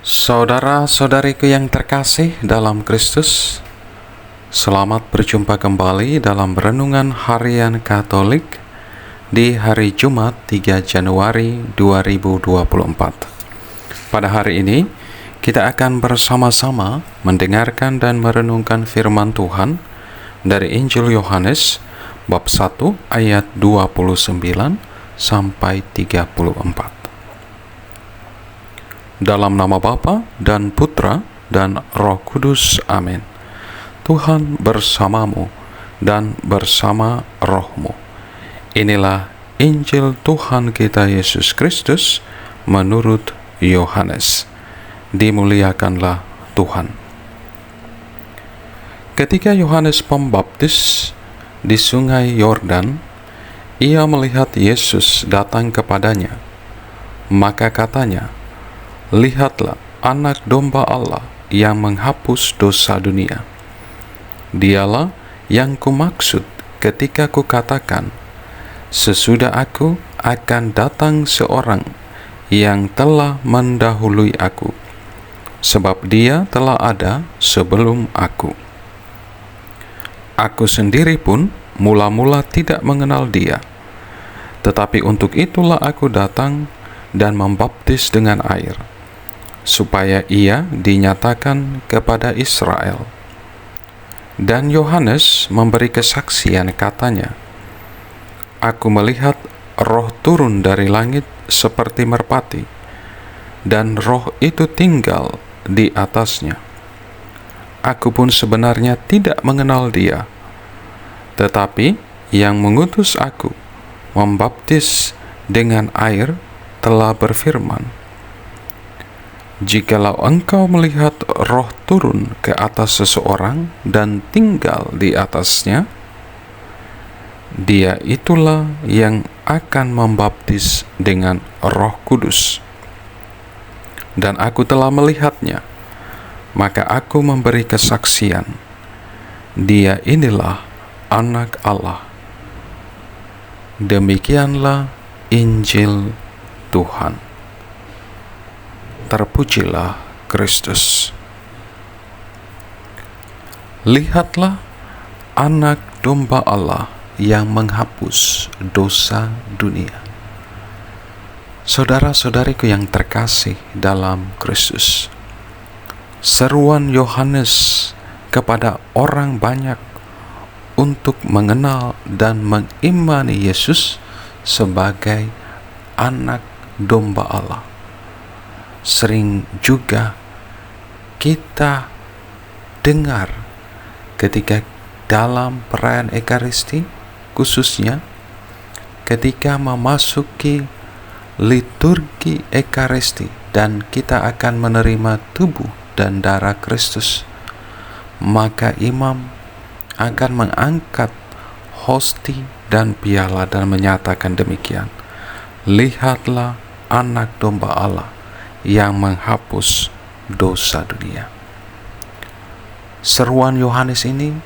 Saudara-saudariku yang terkasih dalam Kristus, selamat berjumpa kembali dalam Renungan Harian Katolik di hari Jumat 3 Januari 2024. Pada hari ini, kita akan bersama-sama mendengarkan dan merenungkan firman Tuhan dari Injil Yohanes bab 1 ayat 29 sampai 34. Dalam nama Bapa dan Putra dan Roh Kudus. Amin. Tuhan bersamamu dan bersama rohmu. Inilah Injil Tuhan kita Yesus Kristus menurut Yohanes. Dimuliakanlah Tuhan. Ketika Yohanes Pembaptis di sungai Yordan, ia melihat Yesus datang kepadanya. Maka katanya, "Lihatlah anak domba Allah yang menghapus dosa dunia. Dialah yang kumaksud ketika kukatakan, sesudah aku akan datang seorang yang telah mendahului aku, sebab dia telah ada sebelum aku. Aku sendiri pun mula-mula tidak mengenal dia, tetapi untuk itulah aku datang dan membaptis dengan air, supaya ia dinyatakan kepada Israel." Dan Yohanes memberi kesaksian, katanya, "Aku melihat roh turun dari langit seperti merpati, dan roh itu tinggal di atasnya. Aku pun sebenarnya tidak mengenal dia, tetapi yang mengutus aku membaptis dengan air telah berfirman, jikalau engkau melihat roh turun ke atas seseorang dan tinggal di atasnya, dia itulah yang akan membaptis dengan Roh Kudus. Dan aku telah melihatnya, maka aku memberi kesaksian, dia inilah Anak Allah." Demikianlah Injil Tuhan. Terpujilah Kristus. Lihatlah anak domba Allah yang menghapus dosa dunia. Saudara-saudariku yang terkasih dalam Kristus, seruan Yohanes kepada orang banyak untuk mengenal dan mengimani Yesus sebagai anak domba Allah sering juga kita dengar ketika dalam perayaan Ekaristi, khususnya ketika memasuki liturgi Ekaristi dan kita akan menerima tubuh dan darah Kristus, maka imam akan mengangkat hosti dan piala dan menyatakan demikian, "Lihatlah anak domba Allah yang menghapus dosa dunia." Seruan Yohanes ini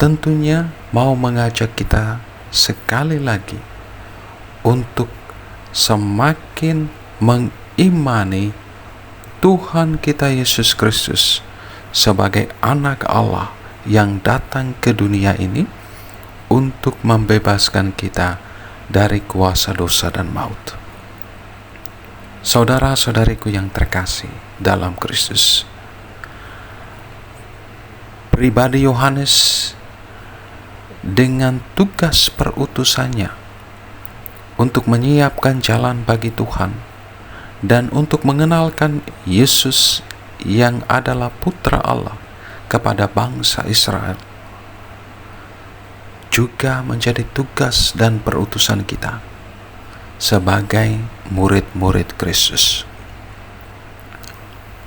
tentunya mau mengajak kita sekali lagi untuk semakin mengimani Tuhan kita Yesus Kristus sebagai anak Allah yang datang ke dunia ini untuk membebaskan kita dari kuasa dosa dan maut. Saudara-saudariku yang terkasih dalam Kristus, pribadi Yohanes dengan tugas perutusannya untuk menyiapkan jalan bagi Tuhan dan untuk mengenalkan Yesus yang adalah Putra Allah kepada bangsa Israel, juga menjadi tugas dan perutusan kita sebagai murid-murid Kristus.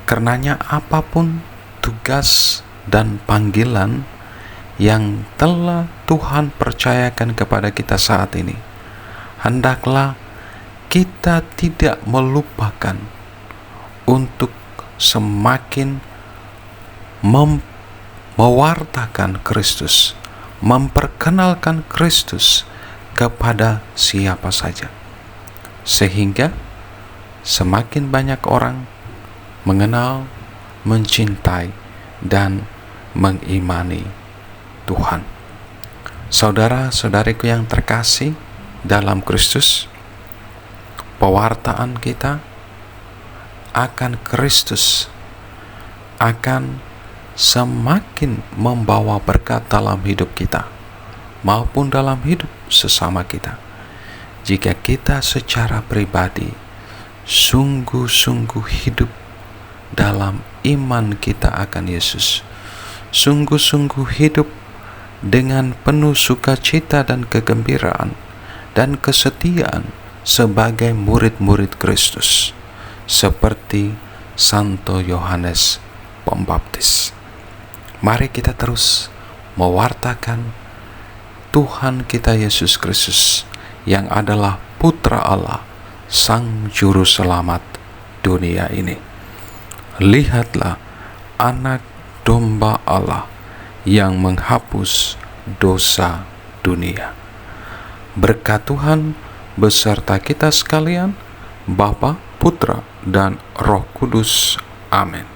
Karenanya apapun tugas dan panggilan yang telah Tuhan percayakan kepada kita saat ini, hendaklah kita tidak melupakan untuk semakin mewartakan Kristus, memperkenalkan Kristus kepada siapa saja, sehingga semakin banyak orang mengenal, mencintai, dan mengimani Tuhan. Saudara-saudariku yang terkasih dalam Kristus, pewartaan kita akan Kristus akan semakin membawa berkat dalam hidup kita maupun dalam hidup sesama kita jika kita secara pribadi sungguh-sungguh hidup dalam iman kita akan Yesus, sungguh-sungguh hidup dengan penuh sukacita dan kegembiraan dan kesetiaan sebagai murid-murid Kristus, seperti Santo Yohanes Pembaptis. Mari kita terus mewartakan Tuhan kita Yesus Kristus yang adalah Putra Allah, Sang Juru Selamat dunia ini. Lihatlah anak domba Allah yang menghapus dosa dunia. Berkat Tuhan beserta kita sekalian, Bapa, Putra, dan Roh Kudus. Amin.